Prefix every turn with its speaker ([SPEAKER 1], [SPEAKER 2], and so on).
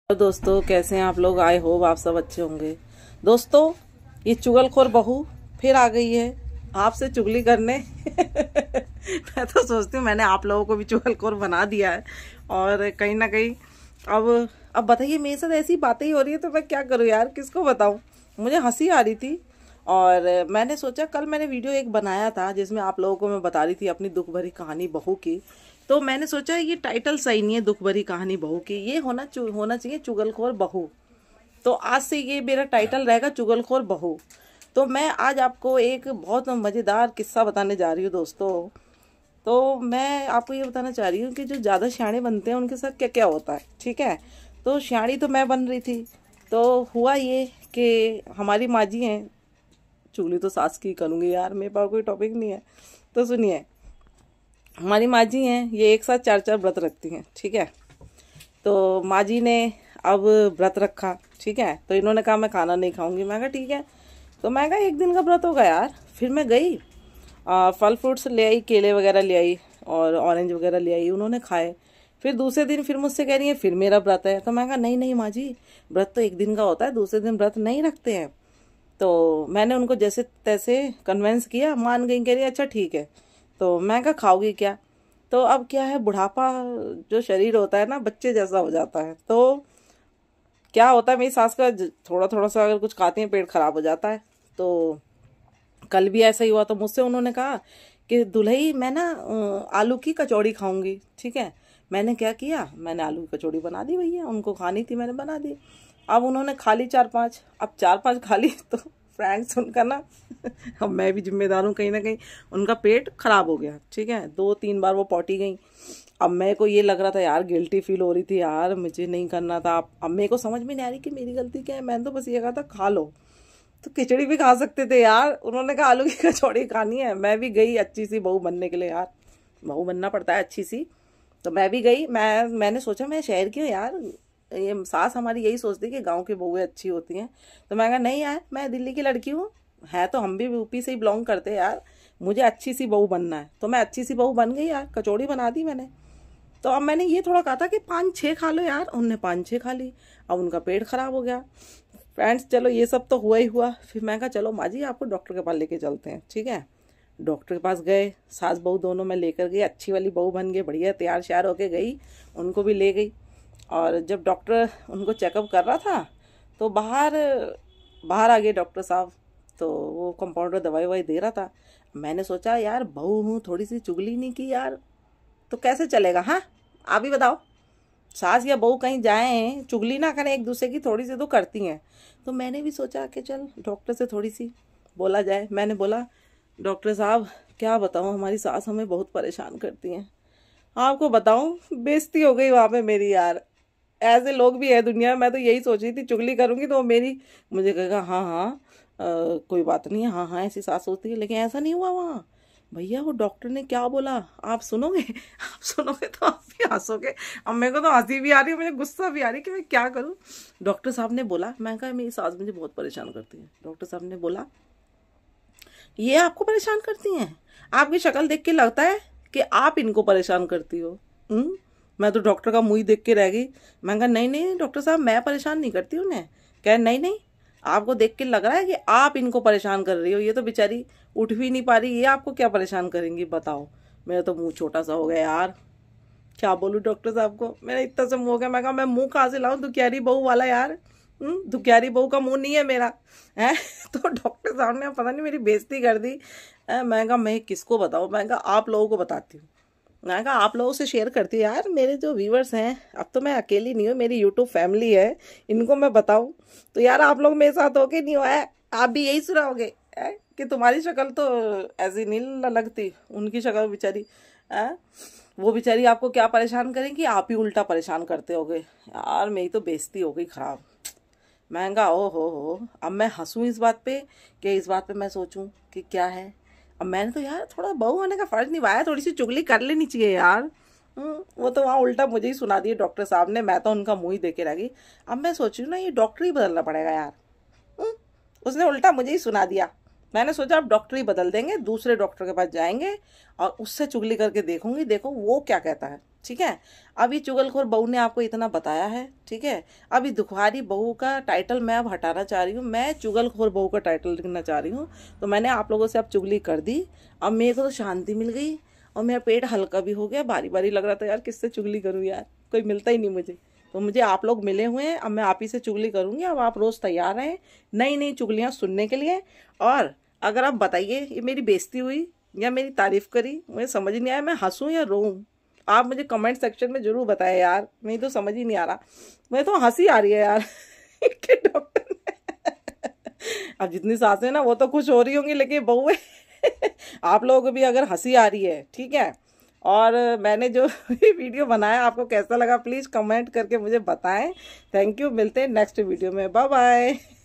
[SPEAKER 1] तो दोस्तों कैसे हैं आप लोग। आई होप आप सब अच्छे होंगे। दोस्तों ये चुगलखोर बहू फिर आ गई है आपसे चुगली करने। मैं तो सोचती हूँ मैंने आप लोगों को भी चुगलखोर बना दिया है और कहीं ना कहीं अब बताइए मेरे साथ ऐसी बातें ही हो रही है तो मैं क्या करूँ यार, किसको बताऊँ। मुझे हंसी आ रही थी और मैंने सोचा कल मैंने वीडियो एक बनाया था जिसमें आप लोगों को मैं बता रही थी अपनी दुख भरी कहानी बहू की। तो मैंने सोचा ये टाइटल सही नहीं है, दुख भरी कहानी बहू की, ये होना चाहिए चुगलखोर बहू। तो आज से ये मेरा टाइटल रहेगा चुगलखोर बहू। तो मैं आज आपको एक बहुत मज़ेदार किस्सा बताने जा रही हूँ दोस्तों। तो मैं आपको ये बताना चाह रही हूँ कि जो ज़्यादा सियाणे बनते हैं उनके साथ क्या क्या होता है, ठीक है। तो सियाणी तो मैं बन रही थी। तो हुआ ये कि हमारी माँ जी हैं, चुगली तो सास की करूँगी यार, मेरे पास कोई टॉपिक नहीं है। तो सुनिए, हमारी माँ जी हैं, ये एक साथ 4 व्रत रखती हैं, ठीक है। तो माँ जी ने अब व्रत रखा, ठीक है। तो इन्होंने कहा मैं खाना नहीं खाऊंगी। मैं कहा ठीक है। तो मैं कहा एक दिन का व्रत होगा यार। फिर मैं गई, फल फ्रूट्स ले आई, केले वगैरह ले आई और ऑरेंज वगैरह ले आई, उन्होंने खाए। फिर दूसरे दिन फिर मुझसे कह रही है फिर मेरा व्रत है। तो मैं कहा नहीं नहीं माँ जी, व्रत तो एक दिन का होता है, दूसरे दिन व्रत नहीं रखते हैं। तो मैंने उनको जैसे तैसे कन्वेंस किया, मान गई, कह रही अच्छा ठीक है। तो मैं कहा खाओगी क्या। तो अब क्या है, बुढ़ापा जो शरीर होता है ना बच्चे जैसा हो जाता है। तो क्या होता है, मेरी सास का थोड़ा थोड़ा सा अगर कुछ खाती हैं पेट खराब हो जाता है। तो कल भी ऐसा ही हुआ। तो मुझसे उन्होंने कहा कि दुल्हई मैं ना आलू की कचौड़ी खाऊंगी, ठीक है। मैंने क्या किया, मैंने आलू की कचौड़ी बना दी भैया, उनको खानी थी मैंने बना दी। अब उन्होंने खा ली 4-5। अब 4-5 खा ली तो फ्रेंड्स उनका ना अब मैं भी जिम्मेदार हूँ कहीं ना कहीं, उनका पेट खराब हो गया, ठीक है। 2-3 बार वो पॉटी गई। अब मेरे को ये लग रहा था यार, गिल्टी फील हो रही थी यार, मुझे नहीं करना था। अब मेरे को समझ में नहीं आ रही कि मेरी गलती क्या है। मैंने तो बस ये कहा था खा लो, तो खिचड़ी भी खा सकते थे यार। उन्होंने कहा आलू की कचौड़ी खानी है। मैं भी गई अच्छी सी बहू बनने के लिए यार, बहू बनना पड़ता है अच्छी सी। तो मैं भी गई, मैंने सोचा मैं शहर की हूँ यार, ये सास हमारी यही सोचती कि गांव की बहुएं अच्छी होती हैं। तो मैं कहा नहीं यार, मैं दिल्ली की लड़की हूँ, है तो हम भी यूपी से ही बिलोंग करते हैं यार, मुझे अच्छी सी बहू बनना है। तो मैं अच्छी सी बहू बन गई यार, कचौड़ी बना दी मैंने। तो अब मैंने ये थोड़ा कहा था कि 5-6 खा लो यार, उनने 5-6 खा ली। अब उनका पेट खराब हो गया। फ्रेंड्स चलो ये सब तो हुआ ही हुआ। फिर मैं कहा चलो माँ जी आपको डॉक्टर के पास लेके चलते हैं, ठीक है। डॉक्टर के पास गए, सास बहू दोनों मैं लेकर गई, अच्छी वाली बहू बन गई, बढ़िया तैयार श्यार होके गई, उनको भी ले गई। और जब डॉक्टर उनको चेकअप कर रहा था तो बाहर बाहर आ गए डॉक्टर साहब। तो वो कंपाउंडर दवाई ववाई दे रहा था। मैंने सोचा यार बहू हूँ, थोड़ी सी चुगली नहीं की यार तो कैसे चलेगा। हाँ आप ही बताओ, सास या बहू कहीं जाएं चुगली ना करें एक दूसरे की, थोड़ी सी तो करती हैं। तो मैंने भी सोचा कि चल डॉक्टर से थोड़ी सी बोला जाए। मैंने बोला डॉक्टर साहब क्या बताऊं, हमारी सास हमें बहुत परेशान करती हैं। आपको बताऊं बेइज्जती हो गई वहाँ पे मेरी यार। ऐसे लोग भी है दुनिया में। मैं तो यही सोच रही थी चुगली करूंगी तो मेरी मुझे कहेगा हाँ हाँ कोई बात नहीं है, हाँ हाँ ऐसी सास होती है। लेकिन ऐसा नहीं हुआ वहाँ भैया। वो डॉक्टर ने क्या बोला आप सुनोगे, आप सुनोगे तो आप भी हंसोगे। अब मेरे को तो हंसी भी आ रही है, मुझे गुस्सा भी आ रही है कि मैं क्या करूं। डॉक्टर साहब ने बोला, मैं कहा मेरी सास मुझे बहुत परेशान करती है। डॉक्टर साहब ने बोला ये आपको परेशान करती हैं, आपकी शक्ल देख के लगता है कि आप इनको परेशान करती हो। मैं तो डॉक्टर का मुंह ही देख के रह गई। मैं कहा नहीं नहीं डॉक्टर साहब मैं परेशान नहीं करती उन्हें। कह नहीं नहीं आपको देख के लग रहा है कि आप इनको परेशान कर रही हो, ये तो बेचारी उठ भी नहीं पा रही, ये आपको क्या परेशान करेंगी बताओ। मेरा तो मुंह छोटा सा हो गया यार, क्या बोलूं डॉक्टर साहब को। मेरा इतना सा मुंह हो गया। मैं कहा मैं मुंह कहाँ से लाऊं दुखियारी बहू वाला यार। दुखियारी बहू का मुंह नहीं है मेरा है। तो डॉक्टर साहब ने पता नहीं मेरी बेइज्जती कर दी। मैं कहा मैं किसको बताऊं, मैं कहा आप लोगों को बताती हूँ। मैं कहा आप लोगों से शेयर करती हूँ यार, मेरे जो व्यूवर्स हैं, अब तो मैं अकेली नहीं हूँ, मेरी यूट्यूब फैमिली है, इनको मैं बताऊँ तो यार आप लोग मेरे साथ होके नहीं हुआ है, आप भी यही सुनाओगे कि तुम्हारी शक्ल तो ऐसी नहीं लगती, उनकी शक्ल बेचारी है, वो बेचारी आपको क्या परेशान करेंगी, आप ही उल्टा परेशान करते होगे। यार मेरी तो बेइज्जती हो गई खराब। मैं कहा ओ हो, अब मैं हंसूँ इस बात पे कि इस बात पे मैं सोचूं कि क्या है। अब मैंने तो यार थोड़ा बहू होने का फर्ज निभाया, थोड़ी सी चुगली कर लेनी चाहिए यार। वो तो वहाँ उल्टा मुझे ही सुना दिए डॉक्टर साहब ने, मैं तो उनका मुंह ही देके रह गई। अब मैं सोच रही हूँ ना ये डॉक्टर ही बदलना पड़ेगा यार। उसने उल्टा मुझे ही सुना दिया। मैंने सोचा अब डॉक्टर ही बदल देंगे, दूसरे डॉक्टर के पास जाएंगे और उससे चुगली करके देखूंगी, देखो वो क्या कहता है। ठीक है, अभी चुगलखोर बहू ने आपको इतना बताया है। ठीक है, अभी दुखवारी बहू का टाइटल मैं अब हटाना चाह रही हूँ, मैं चुगलखोर बहू का टाइटल लिखना चाह रही हूँ। तो मैंने आप लोगों से अब चुगली कर दी, अब मेरे को तो शांति मिल गई और मेरा पेट हल्का भी हो गया। बारी बारी लग रहा था यार किससे चुगली करूँ यार, कोई मिलता ही नहीं मुझे। तो मुझे आप लोग मिले हुए हैं, अब मैं आप ही से चुगली करूँगी। अब आप रोज़ तैयार रहें नई नई चुगलियाँ सुनने के लिए। और अगर आप बताइए ये मेरी बेइज्जती हुई या मेरी तारीफ करी, मुझे समझ नहीं आया, मैं हंसूं या रोऊं, आप मुझे कमेंट सेक्शन में जरूर बताएं यार, मुझे तो समझ ही नहीं आ रहा, मुझे तो हंसी आ रही है यार कि डॉक्टर अब जितनी सासें ना वो तो खुश हो रही होंगी, लेकिन बहू है आप लोगों को भी अगर हंसी आ रही है, ठीक है, और मैंने जो वीडियो बनाया आपको कैसा लगा प्लीज़ कमेंट करके मुझे बताएं। थैंक यू, मिलते हैं नेक्स्ट वीडियो में, बाय बाय।